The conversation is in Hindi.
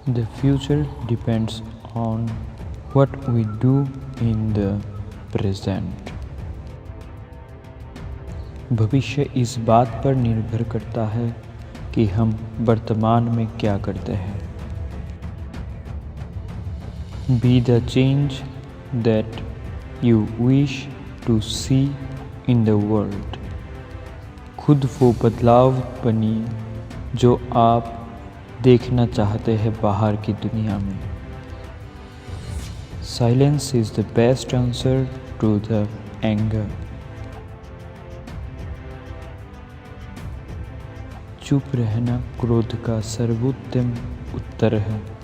The future depends on what we do in the present. भविष्य इस बात पर निर्भर करता है कि हम वर्तमान में क्या करते हैं। Be the change that you wish to see in the world. खुद वो बदलाव बनिए जो आप देखना चाहते हैं बाहर की दुनिया में। Silence is the best answer to the anger. चुप रहना क्रोध का सर्वोत्तम उत्तर है।